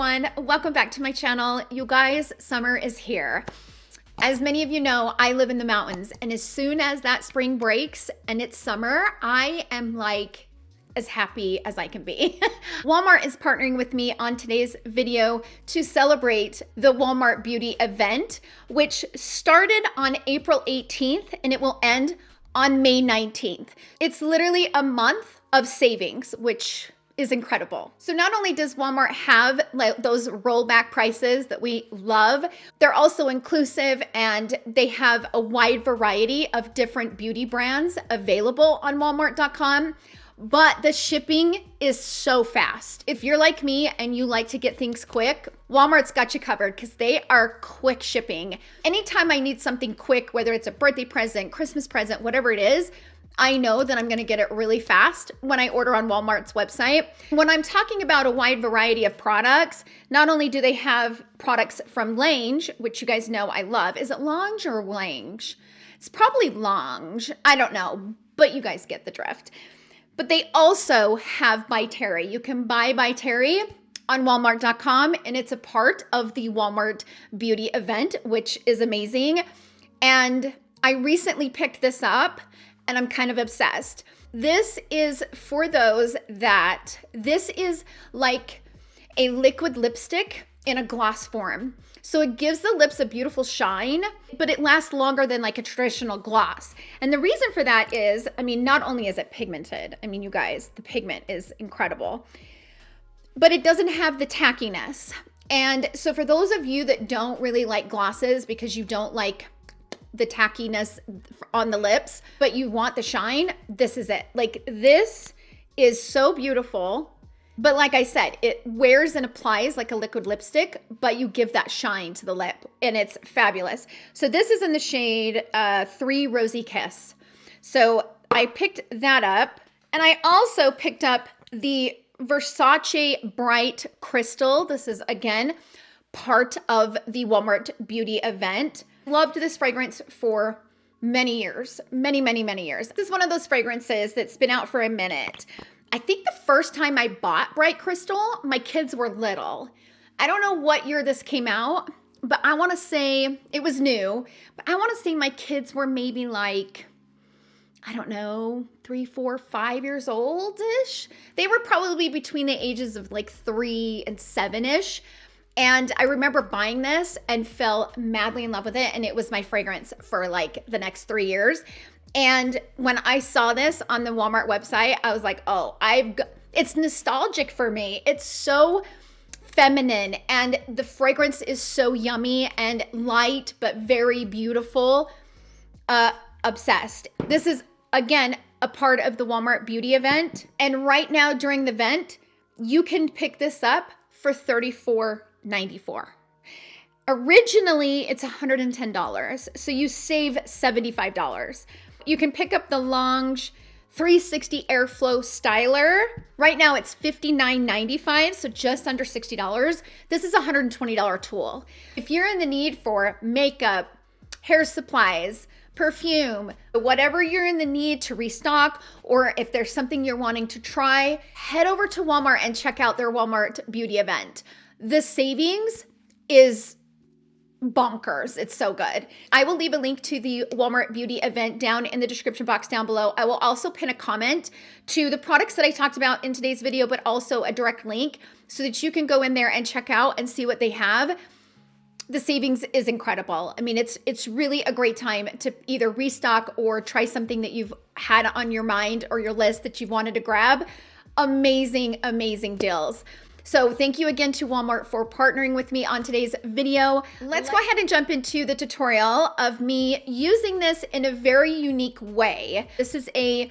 everyone, welcome back to my channel. You guys, summer is here. As many of you know, I live in the mountains, and as soon as that spring breaks and it's summer, I am like as happy as I can be. Walmart is partnering with me on today's video to celebrate the Walmart Beauty event, which started on April 18th and it will end on May 19th. It's literally a month of savings, which is incredible. So not only does Walmart have those rollback prices that we love, they're also inclusive and they have a wide variety of different beauty brands available on walmart.com. But the shipping is so fast. If you're like me and you like to get things quick, Walmart's got you covered because they are quick shipping. Anytime I need something quick, whether it's a birthday present, Christmas present, whatever it is, I know that I'm gonna get it really fast when I order on Walmart's website. When I'm talking about a wide variety of products, not only do they have products from Lange, which you guys know I love. Is it Lange or Lange? It's probably Lange. I don't know, but you guys get the drift. But they also have By Terry. You can buy By Terry on walmart.com, and it's a part of the Walmart Beauty event, which is amazing. And I recently picked this up and I'm kind of obsessed. This is for those that this is like a liquid lipstick in a gloss form. So it gives the lips a beautiful shine, but it lasts longer than like a traditional gloss. And the reason for that is, I mean, not only is it pigmented, I mean, you guys, the pigment is incredible, but it doesn't have the tackiness. And so for those of you that don't really like glosses because you don't like the tackiness on the lips, but you want the shine, this is it. Like, this is so beautiful. But like I said, it wears and applies like a liquid lipstick, but you give that shine to the lip, and it's fabulous. So this is in the shade 3 Rosy Kiss. So I picked that up, and I also picked up the Versace Bright Crystal. This is, again, part of the Walmart Beauty event. Loved this fragrance for many years, many years. This is one of those fragrances that's been out for a minute. I think the first time I bought Bright Crystal, my kids were little. I don't know what year this came out, but I want to say it was new, but I want to say my kids were maybe like, I don't know, 3, 4, 5 years old-ish. They were probably between the ages of like 3 and 7-ish. And I remember buying this and fell madly in love with it. And it was my fragrance for like the next 3 years. And when I saw this on the Walmart website, I was like, oh, it's nostalgic for me. It's so feminine and the fragrance is so yummy and light, but very beautiful. Obsessed. This is, again, a part of the Walmart Beauty event. And right now during the event, you can pick this up for $34.94. Originally, it's $110, so you save $75. You can pick up the Lange 360 Airflow Styler. Right now, it's $59.95, so just under $60. This is a $120 tool. If you're in the need for makeup, hair supplies, perfume, whatever you're in the need to restock, or if there's something you're wanting to try, head over to Walmart and check out their Walmart Beauty event. The savings is bonkers. It's so good. I will leave a link to the Walmart Beauty event down in the description box down below. I will also pin a comment to the products that I talked about in today's video, but also a direct link so that you can go in there and check out and see what they have. The savings is incredible. I mean, it's really a great time to either restock or try something that you've had on your mind or your list that you've wanted to grab. Amazing, amazing deals. So thank you again to Walmart for partnering with me on today's video. Let's go ahead and jump into the tutorial of me using this in a very unique way. This is a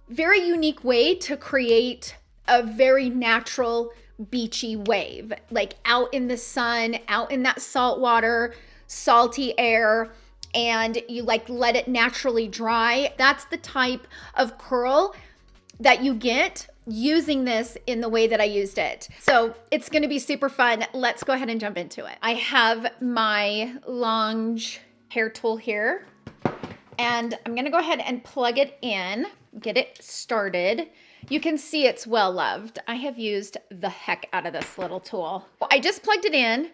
very unique way to create a very natural beachy wave, like out in the sun, out in that salt water, salty air, and you like let it naturally dry. That's the type of curl that you get using this in the way that I used it. So it's going to be super fun. Let's go ahead and jump into it. I have my Lange hair tool here, and I'm going to go ahead and plug it in, get it started. You can see it's well loved. I have used the heck out of this little tool. I just plugged it in,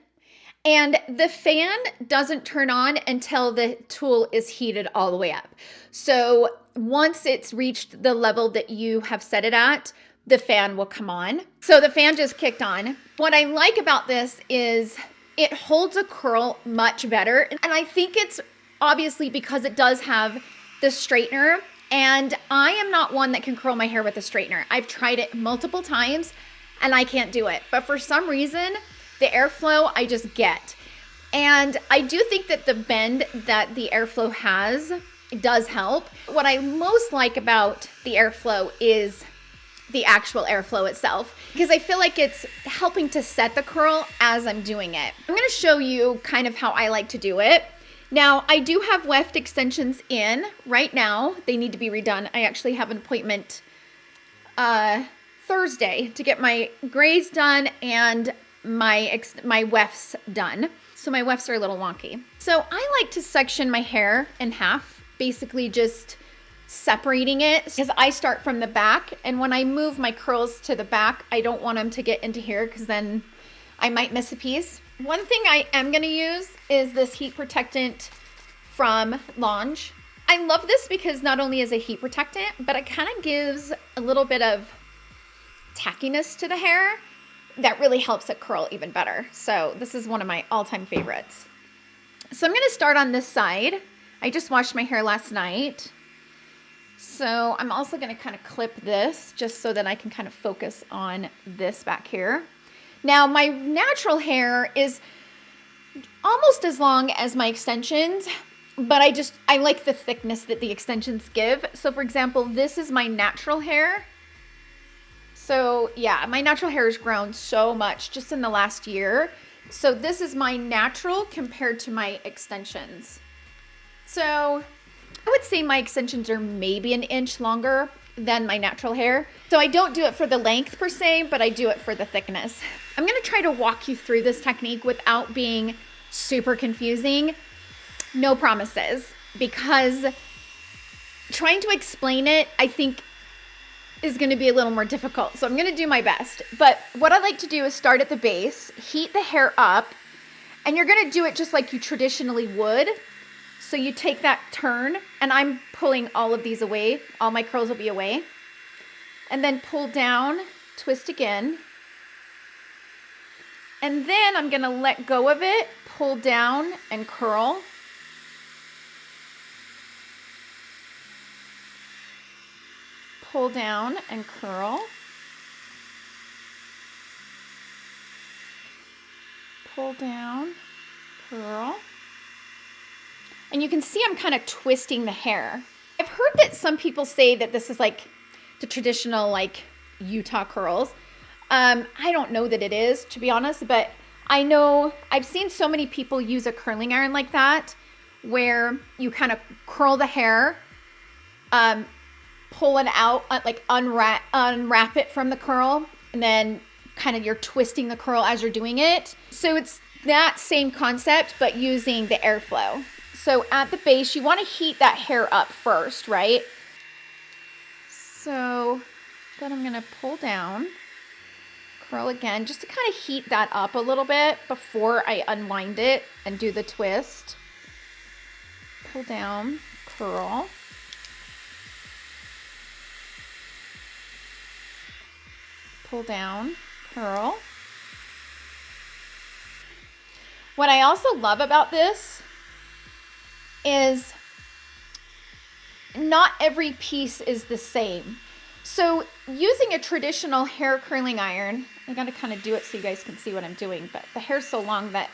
and the fan doesn't turn on until the tool is heated all the way up. So once it's reached the level that you have set it at, the fan will come on. So the fan just kicked on. What I like about this is it holds a curl much better. And I think it's obviously because it does have the straightener, and I am not one that can curl my hair with a straightener. I've tried it multiple times and I can't do it. But for some reason, the airflow I just get. And I do think that the bend that the airflow has does help. What I most like about the airflow is the actual airflow itself, because I feel like it's helping to set the curl as I'm doing it. I'm gonna show you kind of how I like to do it. Now, I do have weft extensions in right now. They need to be redone. I actually have an appointment Thursday to get my grays done and my wefts done. So my wefts are a little wonky. So I like to section my hair in half, basically just separating it, because I start from the back, and when I move my curls to the back, I don't want them to get into here because then I might miss a piece. One thing I am going to use is this heat protectant from Lange. I love this because not only is it heat protectant, but it kind of gives a little bit of tackiness to the hair that really helps it curl even better. So this is one of my all-time favorites. So I'm going to start on this side. I just washed my hair last night. So I'm also going to kind of clip this just so that I can kind of focus on this back here. Now, my natural hair is almost as long as my extensions, but I like the thickness that the extensions give. So for example, this is my natural hair. So yeah, my natural hair has grown so much just in the last year. So this is my natural compared to my extensions. So I would say my extensions are maybe an inch longer than my natural hair. So I don't do it for the length per se, but I do it for the thickness. I'm going to try to walk you through this technique without being super confusing. No promises, because trying to explain it, I think, is going to be a little more difficult. So I'm going to do my best. But what I like to do is start at the base, heat the hair up, and you're going to do it just like you traditionally would. So you take that turn, and I'm pulling all of these away. All my curls will be away. And then pull down, twist again. And then I'm going to let go of it, pull down, and curl. Pull down and curl. Pull down, curl. And you can see I'm kind of twisting the hair. I've heard that some people say that this is like the traditional like Utah curls. I don't know that it is, to be honest, but I know I've seen so many people use a curling iron like that, where you kind of curl the hair, pull it out, like unwrap it from the curl, and then kind of you're twisting the curl as you're doing it. So it's that same concept, but using the airflow. So at the base, you want to heat that hair up first, right? So then I'm going to pull down, curl again, just to kind of heat that up a little bit before I unwind it and do the twist. Pull down, curl. Pull down, curl. What I also love about this is not every piece is the same. So using a traditional hair curling iron, I gotta kind of do it so you guys can see what I'm doing, but the hair's so long that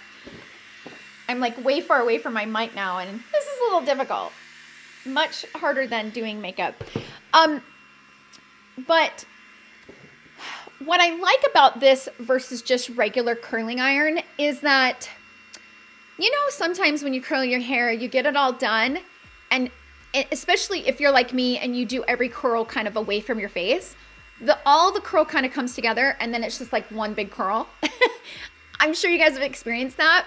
I'm like way far away from my mic now, and this is a little difficult. Much harder than doing makeup. But what I like about this versus just regular curling iron is that, you know, sometimes when you curl your hair, you get it all done, and especially if you're like me and you do every curl kind of away from your face, all the curl kind of comes together, and then it's just like one big curl. I'm sure you guys have experienced that.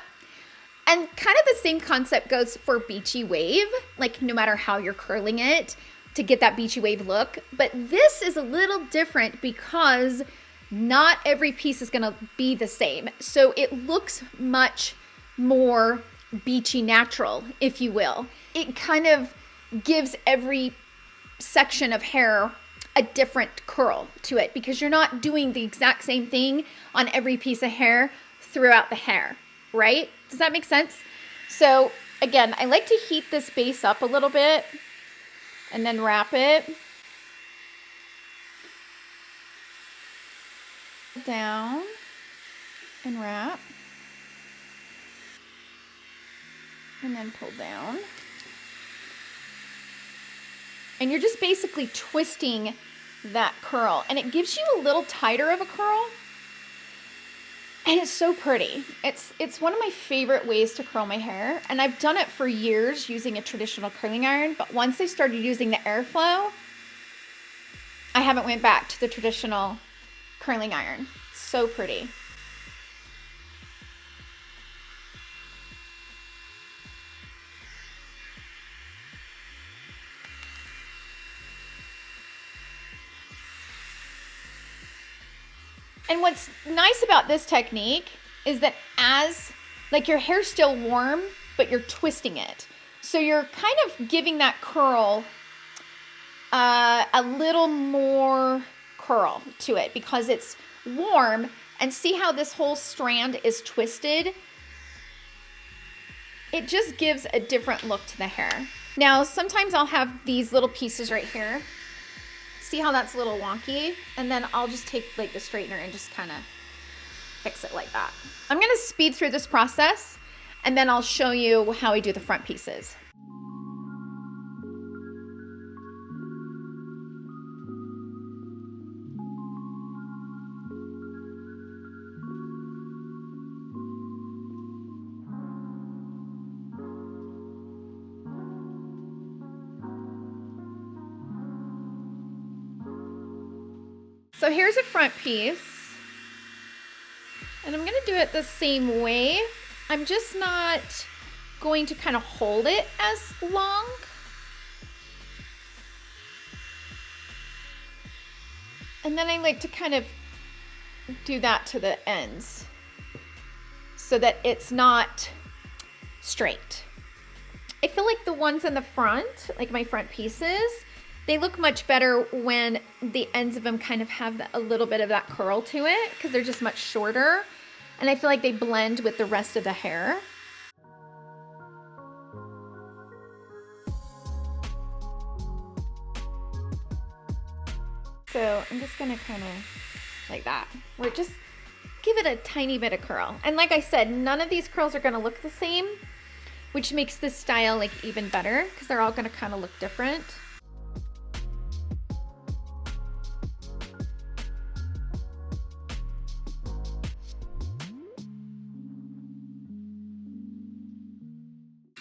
And kind of the same concept goes for Beachy wave. Like no matter how you're curling it, to get that beachy wave look. But this is a little different because not every piece is gonna be the same. So it looks much more beachy natural, if you will. It kind of gives every section of hair a different curl to it because you're not doing the exact same thing on every piece of hair throughout the hair, right? Does that make sense? So again, I like to heat this base up a little bit and then wrap it down and wrap and then pull down. And you're just basically twisting that curl, and it gives you a little tighter of a curl, and it's so pretty. It's one of my favorite ways to curl my hair, and I've done it for years using a traditional curling iron, but once I started using the airflow, I haven't went back to the traditional curling iron. So pretty. And what's nice about this technique is that as, like, your hair's still warm, but you're twisting it. So you're kind of giving that curl a little more curl to it because it's warm. And see how this whole strand is twisted? It just gives a different look to the hair. Now, sometimes I'll have these little pieces right here. See how that's a little wonky? And then I'll just take like the straightener and just kind of fix it like that. I'm gonna speed through this process and then I'll show you how I do the front pieces. So here's a front piece, and I'm gonna do it the same way. I'm just not going to kind of hold it as long. And then I like to kind of do that to the ends so that it's not straight. I feel like the ones in the front, like my front pieces, they look much better when the ends of them kind of have a little bit of that curl to it because they're just much shorter. And I feel like they blend with the rest of the hair. So I'm just gonna kind of like that, where just give it a tiny bit of curl. And like I said, none of these curls are gonna look the same, which makes this style like even better because they're all gonna kind of look different.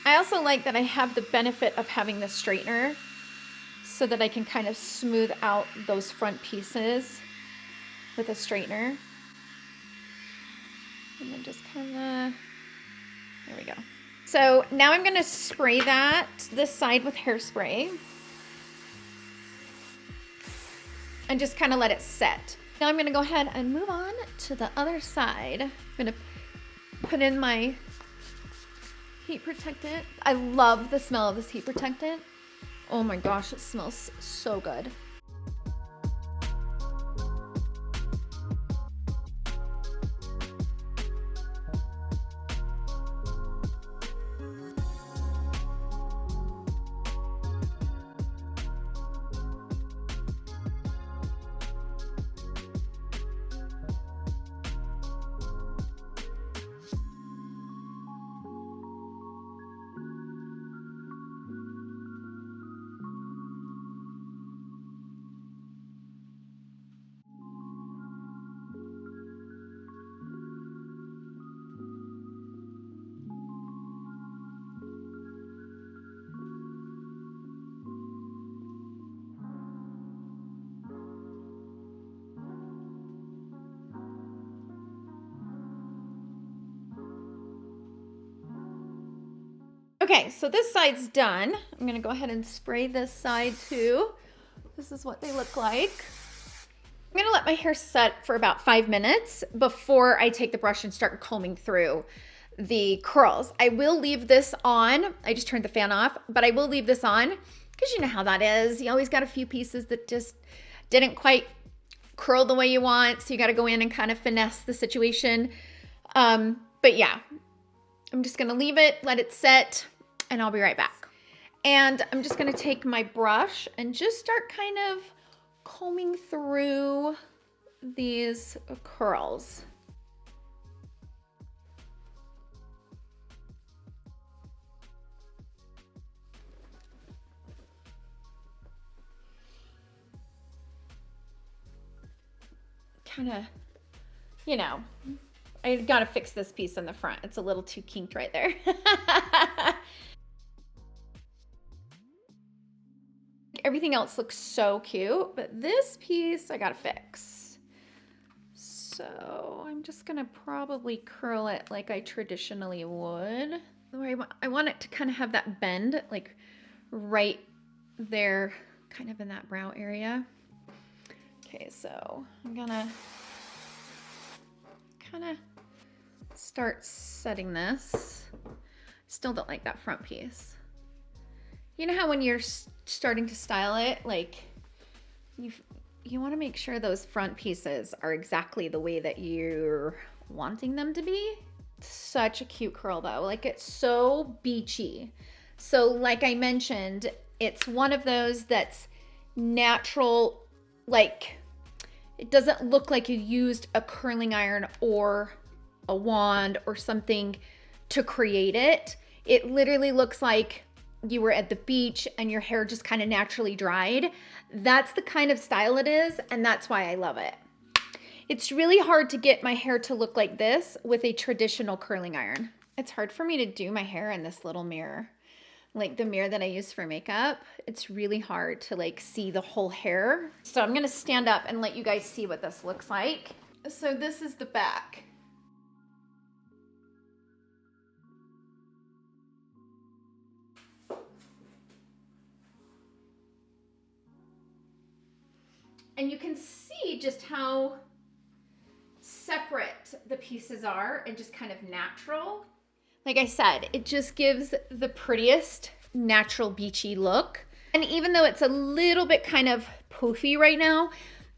I also like that I have the benefit of having the straightener so that I can kind of smooth out those front pieces with a straightener. And then just kind of, there we go. So now I'm gonna spray this side with hairspray and just kind of let it set. Now I'm gonna go ahead and move on to the other side. I'm gonna put in my heat protectant. I love the smell of this heat protectant. Oh my gosh, it smells so good. Okay, so this side's done. I'm gonna go ahead and spray this side too. This is what they look like. I'm gonna let my hair set for about 5 minutes before I take the brush and start combing through the curls. I will leave this on. I just turned the fan off, but I will leave this on because you know how that is. You always got a few pieces that just didn't quite curl the way you want, so you got to go in and kind of finesse the situation. But yeah, I'm just gonna leave it, let it set, and I'll be right back. And I'm just gonna take my brush and just start kind of combing through these curls. Kind of, you know, I gotta fix this piece in the front. It's a little too kinked right there. Everything else looks so cute, but this piece I gotta fix. So I'm just gonna probably curl it like I traditionally would. I want it to kind of have that bend, like right there, kind of in that brow area. Okay, so I'm gonna kind of start setting this. Still don't like that front piece. You know how when you're starting to style it, like you want to make sure those front pieces are exactly the way that you're wanting them to be. Such a cute curl though, like it's so beachy. So like I mentioned, it's one of those that's natural, like it doesn't look like you used a curling iron or a wand or something to create it. It literally looks like you were at the beach and your hair just kind of naturally dried. That's the kind of style it is, and that's why I love it. It's really hard to get my hair to look like this with a traditional curling iron. It's hard for me to do my hair in this little mirror, like the mirror that I use for makeup. It's really hard to like see the whole hair. So I'm gonna stand up and let you guys see what this looks like. So this is the back. And you can see just how separate the pieces are and just kind of natural. Like I said, it just gives the prettiest natural beachy look. And even though it's a little bit kind of poofy right now,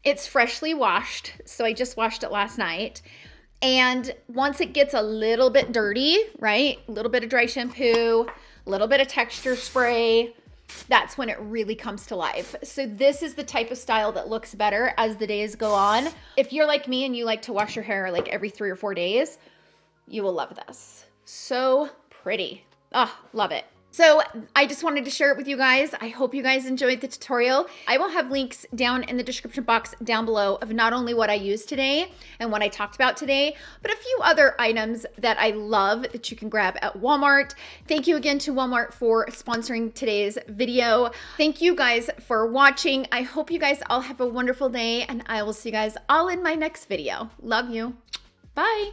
it's freshly washed. So I just washed it last night. And once it gets a little bit dirty, right? A little bit of dry shampoo, a little bit of texture spray, that's when it really comes to life. So this is the type of style that looks better as the days go on. If you're like me and you like to wash your hair like every 3 or 4 days, you will love this. So pretty. Ah, love it. So I just wanted to share it with you guys. I hope you guys enjoyed the tutorial. I will have links down in the description box down below of not only what I used today and what I talked about today, but a few other items that I love that you can grab at Walmart. Thank you again to Walmart for sponsoring today's video. Thank you guys for watching. I hope you guys all have a wonderful day, and I will see you guys all in my next video. Love you. Bye.